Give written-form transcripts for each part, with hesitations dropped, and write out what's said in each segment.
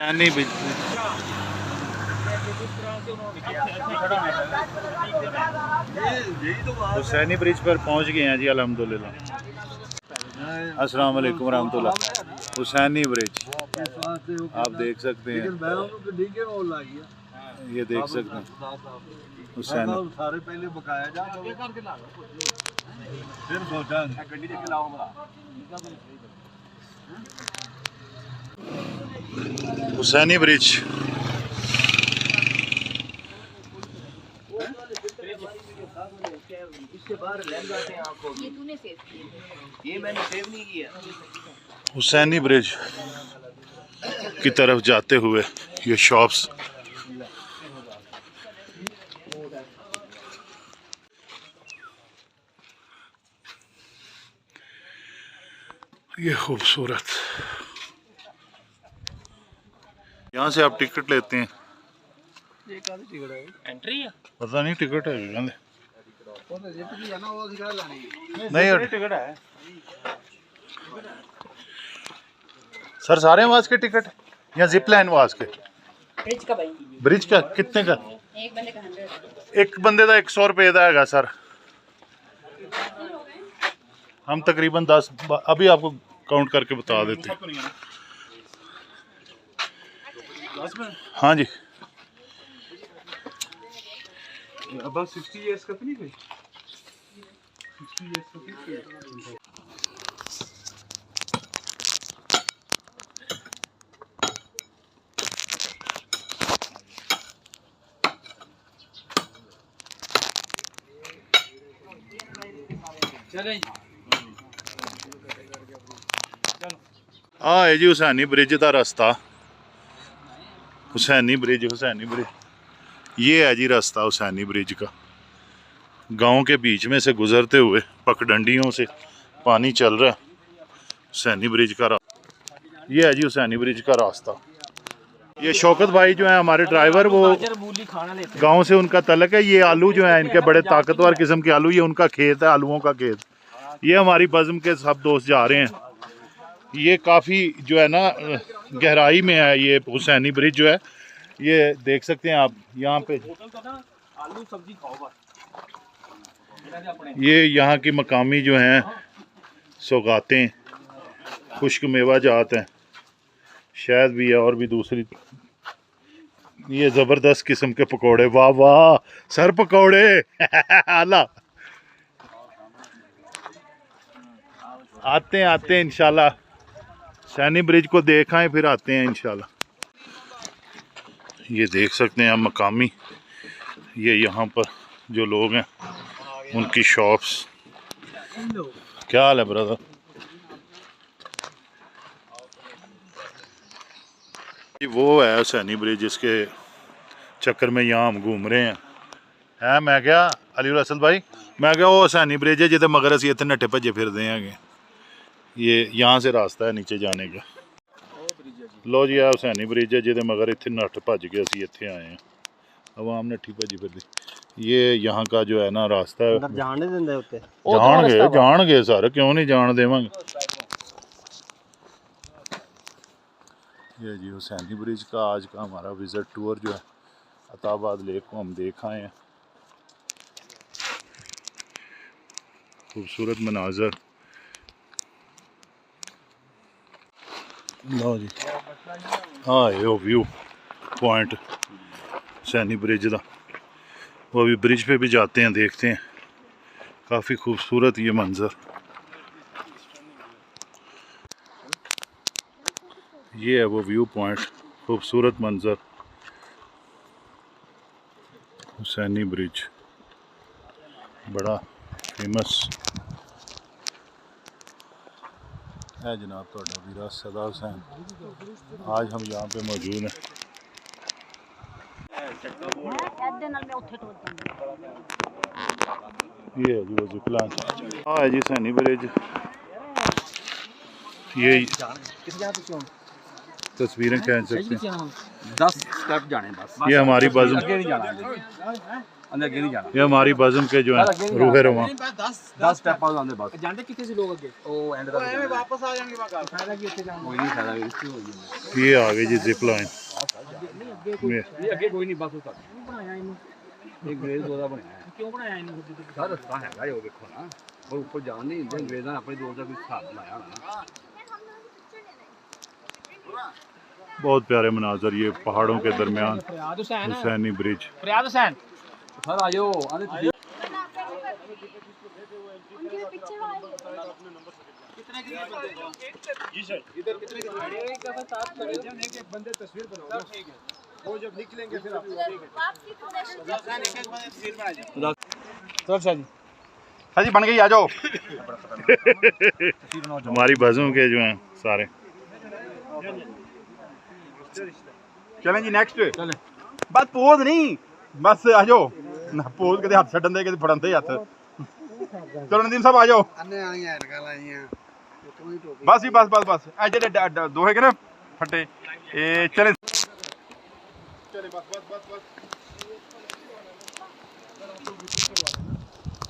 Husaini bridge पर पहुंच गए हैं जी अल्हम्दुलिल्लाह। अस्सलाम वालेकुम रहमतुल्लाह। हुसैनी ब्रिज आप देख सकते हैं, ये देख सकते हैं हुसैनी। हुसैनी ब्रिज हुसैनी ब्रिज की तरफ जाते हुए ये शॉप्स, ये खूबसूरत। यहाँ से आप टिकट लेते हैं, एंट्री है पता नहीं टिकट है नहीं टिकट है सर। सारे आवाज के टिकट या जिप लाइन आवाज के? ब्रिज का भाई, ब्रिज का कितने का? एक बंदे का 100। एक बंदे का 100 रुपये का है सर। हम तकरीबन 10 अभी आपको काउंट करके बता देते हैं। हाँ जी, about 60 years का तो नहीं कोई 60 years का किस चलें है जी हुसैनी ब्रिज का रास्ता। हुसैनी ब्रिज ये है जी रास्ता हुसैनी ब्रिज का। गांव के बीच में से गुजरते हुए पगडंडियों से पानी चल रहा है। हुसैनी ब्रिज का ये है जी हुसैनी ब्रिज का रास्ता। ये शौकत भाई जो है हमारे ड्राइवर, वो गांव से उनका तलक है। ये आलू जो है इनके बड़े ताकतवर किस्म के आलू, ये उनका खेत है, आलूओं का खेत। ये हमारी बज़्म के सब दोस्त जा रहे हैं। ये काफ़ी जो है ना गहराई में है ये हुसैनी ब्रिज जो है, ये देख सकते हैं आप यहाँ पे। ये यहाँ की मकामी जो हैं सौगातें, खुश्क मेवा जात हैं, शायद भी है और भी दूसरी। ये ज़बरदस्त किस्म के पकोड़े, वाह वाह सर पकोड़े आला। आते हैं इंशाल्लाह, हुसैनी ब्रिज को देखाएं फिर आते हैं इंशाल्लाह। ये देख सकते हैं आप मकामी, ये यहाँ पर जो लोग हैं उनकी शॉप्स। क्या हाल है ब्रदर? वो है हुसैनी ब्रिज जिसके चक्कर में यहाँ हम घूम रहे हैं। मैं क्या अली रसल भाई, मैं क्या वो हुसैनी ब्रिज है जिते मगर असी इतने नट्ठे भजे फिरते हैं। ये यहाँ से रास्ता है नीचे जाने का। लो जी हुसैनी ब्रिज है जिते मगर इतने नट्ठ भज के असी इतने आए हैं। आवाम नट्ठी भजी फिरती। ये यहाँ का जो है ना रास्ता है। जान सर, क्यों नहीं जान देवांगे। ये जी हुसैनी ब्रिज का आज का हमारा विज़िट टूर जो है अताबाद लेक को हम देख आए हैं। खूबसूरत मनाजर। लो जी हाँ ये व्यू पॉइंट हुसैनी ब्रिज का। वो अभी ब्रिज पे भी जाते हैं, देखते हैं। काफ़ी खूबसूरत ये मंज़र। ये है वो व्यू पॉइंट, खूबसूरत मंज़र हुसैनी ब्रिज, बड़ा फेमस है जनाब। थोड़ा वीरा सदा हुसैन, आज हम यहाँ पे मौजूद हैं। ये है जी वो जिपलाइन। हाँ है जी हुसैनी ब्रिज। ये तस्वीरें खींच सकते हैं। 10 स्टेप जाने बस। ये हमारी बज़्म, अंदर अगे नहीं जाना ये हमारी बज़म के जो है रूहे रवा 10 स्टेप आउट आंदे बस जानते कितने से लोग अगे ओ एंड तक एਵੇਂ वापस आ जाएंगे बाहर फायदा की ਇੱਥੇ ਜਾਣ कोई नहीं फायदा रिस्क हो गया ये आ गई जी जिप लाइन ये अगे कोई नहीं बस उतर ਬਣਾਇਆ ਇਹਨੂੰ एक ग्रेड 2 ਦਾ ਬਣਿਆ ਹੈ ਕਿਉਂ ਬਣਾਇਆ ਇਹਨੂੰ ਫਿਰ ਤੁਸੀਂ? ਸਰ ਰਸਤਾ ਹੈਗਾ ਇਹ ਦੇਖੋ ਨਾ ਉਹ ਉੱਪਰ ਜਾਣ ਨਹੀਂ ਦਿੰਦੇ ਅੰਗਰੇਜ਼ਾਂ ਨੇ ਆਪਣੇ ਦੌਰ ਦਾ ਕੋਈ ਹਿਸਾਬ ਲਾਇਆ ਹੋਣਾ बहुत प्यारे मनाजर ये पहाड़ों के दरमियान ਫਰਿਆਦ ਹੁਸੈਨ हुसैनी ब्रिज ਫਰਿਆਦ ਹੁਸੈਨ सर आ जाओ आने तुझे सर जी बन गई आ जाओ हमारी बज़ों के जो हैं सारे चलें जी नेक्स्ट चलें बस पोज नहीं बस आ जाओ ना पोज कदे हाथ छड्डन दे कदे फड़न दे हाथ चलो नदीम साहब आ जाओ बस जी बस बस बस ए जेडे दोहे के ना फटे ए चले चले बस बस बस बस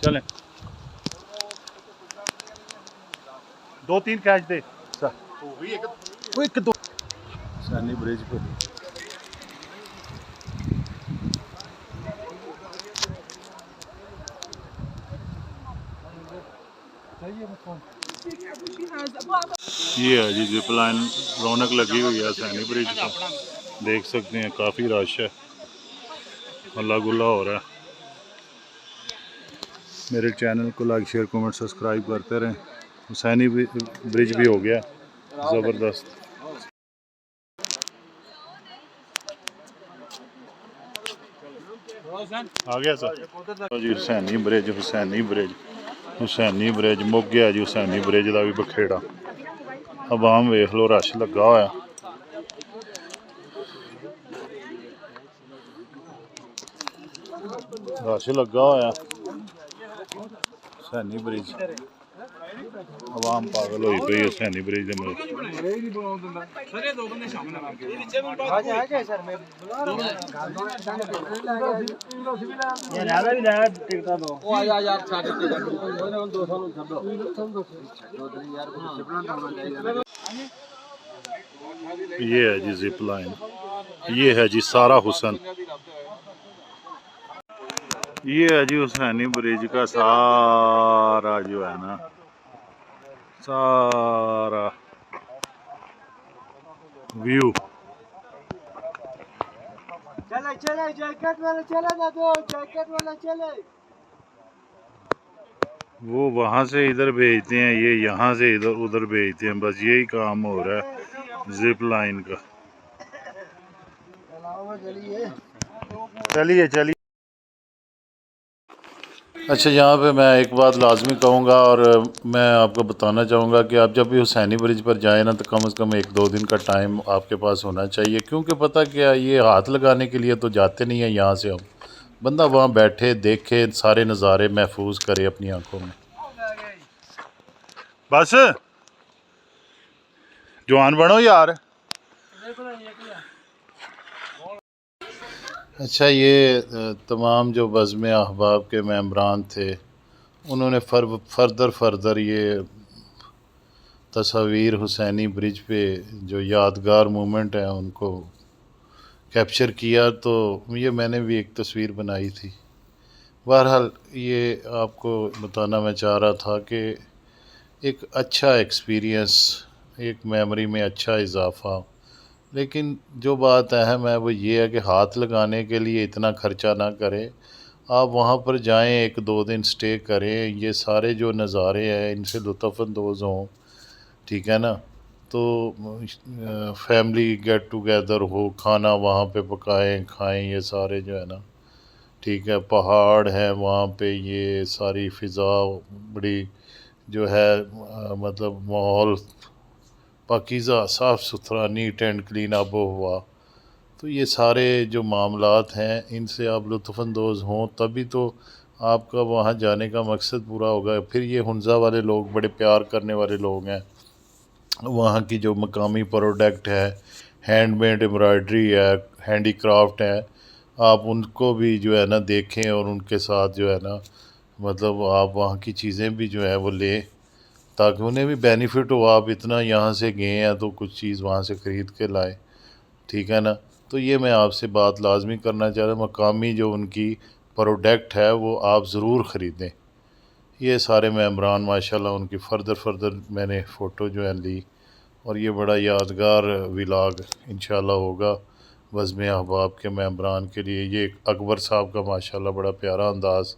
चलें 2-3 कैच दे वो एक दो हुसैनी ब्रिज पे ये है जी जिप लाइन रौनक लगी हुई है हुसैनी ब्रिज पर देख सकते हैं काफ़ी रश है हल्ला गुल्ला हो रहा है मेरे चैनल को लाइक शेयर कमेंट सब्सक्राइब करते रहें हुसैनी ब्रिज भी हो गया ज़बरदस्त आ गया सर जी हुसैनी ब्रिज मुक गया जी हुसैनी ब्रिज का भी बखेड़ा आवाम वेख लो रश लगा होया रश लगा होया हुसैनी ब्रिज आवाम पागल हुई पई हुसैनी ब्रिज दे ये है जी जिप लाइन ये है जी सारा हुसन ये है जी हुसैनी ब्रिज का सारा जो है ना सारा व्यू चले चले जैकेट वाला चले ना दो जैकेट वाला चले वो वहाँ से इधर भेजते हैं ये यहाँ से इधर उधर भेजते हैं बस यही काम हो रहा है जिप लाइन का चलिए चलिए अच्छा यहाँ पे मैं एक बात लाजमी कहूँगा और मैं आपको बताना चाहूँगा कि आप जब भी हुसैनी ब्रिज पर जाएँ ना तो कम से कम 1-2 दिन का टाइम आपके पास होना चाहिए क्योंकि पता क्या ये हाथ लगाने के लिए तो जाते नहीं हैं यहाँ से हम बंदा वहाँ बैठे देखे सारे नज़ारे महफूज करे अपनी आंखों में बस जवान बनो यार अच्छा ये तमाम जो बज़्म अहबाब के मेम्बरान थे उन्होंने फर्दर ये तस्वीर हुसैनी ब्रिज पे जो यादगार मोमेंट है उनको कैप्चर किया तो ये मैंने भी एक तस्वीर बनाई थी बहरहाल ये आपको बताना मैं चाह रहा था कि एक अच्छा एक्सपीरियंस एक मेमोरी में अच्छा इजाफ़ा लेकिन जो बात अहम है वो ये है कि हाथ लगाने के लिए इतना ख़र्चा ना करें आप वहाँ पर जाएं 1-2 दिन स्टे करें ये सारे जो नज़ारे हैं इनसे लुत्फ़अंदोज़ हों ठीक है ना तो फैमिली गेट टुगेदर हो खाना वहाँ पे पकाएं खाएं ये सारे जो है ना ठीक है पहाड़ है वहाँ पे ये सारी फ़िज़ा बड़ी जो है मतलब माहौल पाकीज़ा साफ़ सुथरा नीट एंड क्लीन आबो हुआ तो ये सारे जो मामलात हैं इनसे आप लुत्फ़अंदोज़ हों तभी तो आपका वहाँ जाने का मकसद पूरा होगा फिर ये हुंज़ा वाले लोग बड़े प्यार करने वाले लोग हैं वहाँ की जो मकामी प्रोडक्ट है हैंडमेड एम्ब्रॉयडरी है हैंडी क्राफ्ट है आप उनको भी जो है ना देखें और उनके साथ जो है ना मतलब आप वहाँ की चीज़ें भी जो है वो लें, ताकि उन्हें भी बेनिफिट हो। आप इतना यहाँ से गए हैं तो कुछ चीज़ वहाँ से ख़रीद के लाएं, ठीक है ना। तो ये मैं आपसे बात लाजमी करना चाह रहा हूँ, मकामी जो उनकी प्रोडक्ट है वो आप ज़रूर ख़रीदें। ये सारे मेम्बरान माशाल्लाह उनकी फर्दर मैंने फ़ोटो जो है ली, और ये बड़ा यादगार व्लॉग इंशाल्लाह होगा बज़्म अहबाब के मेम्बरान के लिए। ये अकबर साहब का माशाल्लाह बड़ा प्यारा अंदाज़।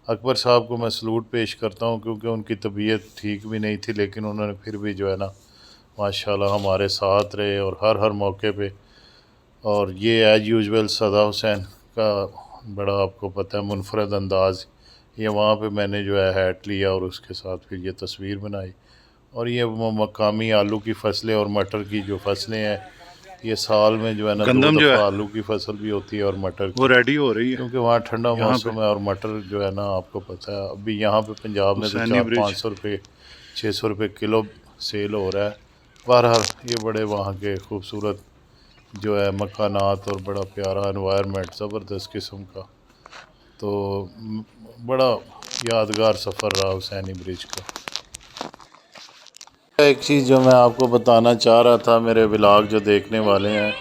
अकबर साहब को मैं सलूट पेश करता हूँ, क्योंकि उनकी तबीयत ठीक भी नहीं थी, लेकिन उन्होंने फिर भी जो है ना माशाल्लाह हमारे साथ रहे और हर मौके पे। और ये एज यूजुअल सदा हुसैन का बड़ा आपको पता है मुनफरद अंदाज़। ये वहाँ पे मैंने जो है हैट लिया और उसके साथ फिर ये तस्वीर बनाई। और ये मकामी आलू की फसलें और मटर की जो फसलें हैं, ये साल में जो है ना 2 दफ़ा आलू की फसल भी होती है और मटर की, वो रेडी हो रही है क्योंकि वहाँ ठंडा मौसम है। और मटर जो है ना आपको पता है अभी यहाँ पे पंजाब में तो 400-500 रुपये 600 रुपये किलो सेल हो रहा है। बहरहाल ये बड़े वहाँ के खूबसूरत जो है मकानात और बड़ा प्यारा एनवायरनमेंट ज़बरदस्त किस्म का। तो बड़ा यादगार सफ़र रहा हुसैनी ब्रिज का। एक चीज़ जो मैं आपको बताना चाह रहा था, मेरे व्लॉग जो देखने वाले हैं,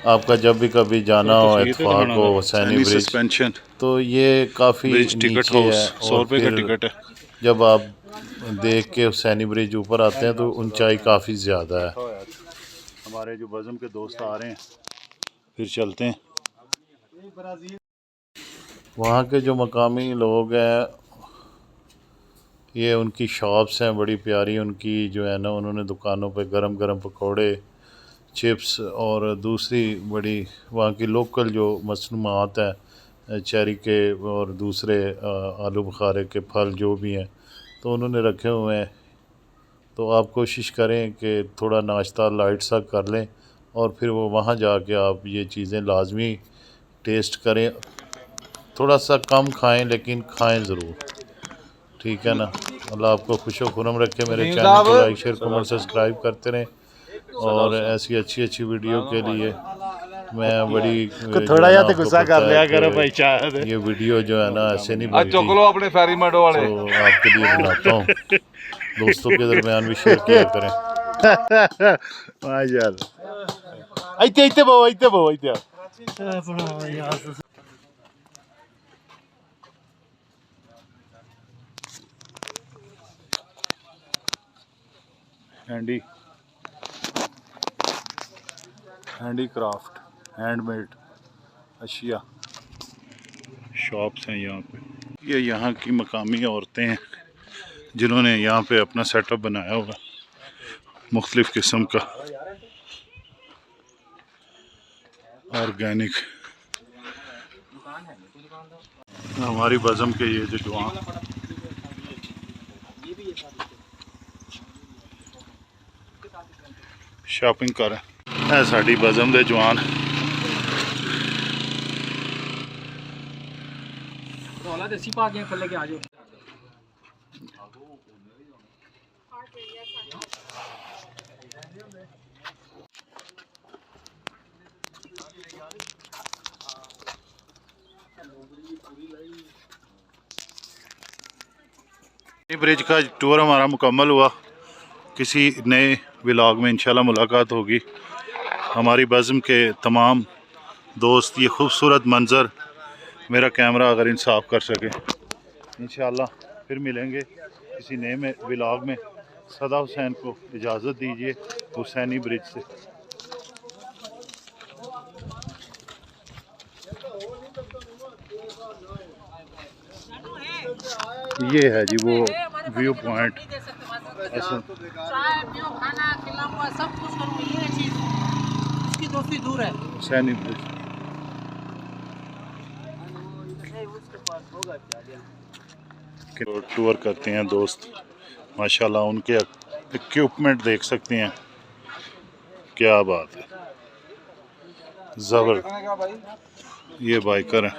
आपका जब भी कभी जाना हो इत्तेफाक हो हुसैनी ब्रिज, तो ये काफ़ी नीचे है। और फिर जब आप देख के हुसैनी ब्रिज ऊपर आते हैं तो ऊंचाई काफ़ी ज़्यादा है। हमारे जो बज़म के दोस्त आ रहे हैं, फिर चलते हैं। वहाँ के जो मकामी लोग हैं, ये उनकी शॉप्स हैं बड़ी प्यारी उनकी जो है ना, उन्होंने दुकानों पे गरम गरम पकोड़े, चिप्स और दूसरी बड़ी वहाँ की लोकल जो मसनूआत हैं चेरी के और दूसरे आलू बुखारे के फल जो भी हैं, तो उन्होंने रखे हुए हैं। तो आप कोशिश करें कि थोड़ा नाश्ता लाइट सा कर लें और फिर वो वहाँ जाके आप ये चीज़ें लाजमी टेस्ट करें। थोड़ा सा कम खाएं लेकिन खाएं ज़रूर, ठीक है ना। अल्लाह आपको खुशो खुरम रखे। मेरे चैनल को लाइक शेयर कमेंट सब्सक्राइब करते रहें, और ऐसी अच्छी वीडियो के लिए मैं बड़ी थोड़ा या तो गुस्सा कर लिया करो भाई। ये वीडियो जो है ना ऐसे नहीं बनती, अपने फेरी मेडो वाले तो आपके लिए बनाता हूँ। दोस्तों के दरमियान भी शेयर किया करें। हैंडीक्राफ्ट हैंडमेड अशिया शॉप्स हैं यहाँ पे। ये यहाँ की मकामी औरतें हैं जिन्होंने यहाँ पे अपना सेटअप बनाया होगा मुख्तलिफ़ किस्म का ऑर्गेनिक। हमारी बज़म के ये जो जवान शॉपिंग कर रहे हैं, साड़ी बज़म दे जवान। ब्रिज का टूर हमारा मुकम्मल हुआ। किसी नए व्लॉग में इंशाल्लाह मुलाकात होगी। हमारी बज़म के तमाम दोस्त ये खूबसूरत मंज़र मेरा कैमरा अगर इंसाफ कर सके, इंशाल्लाह फिर मिलेंगे किसी नए में व्लॉग में। सदा हुसैन को इजाज़त दीजिए हुसैनी ब्रिज से। ये है जी वो व्यू पॉइंट। खाना खिलाऊंगा सब कुछ करूंगा, ये चीज इसकी दोस्ती दूर है। हुसैनी ब्रिज टूर करते हैं दोस्त, माशाल्लाह उनके इक्विपमेंट देख सकते हैं, क्या बात है, ज़बरदस्त। ये बाइकर हैं।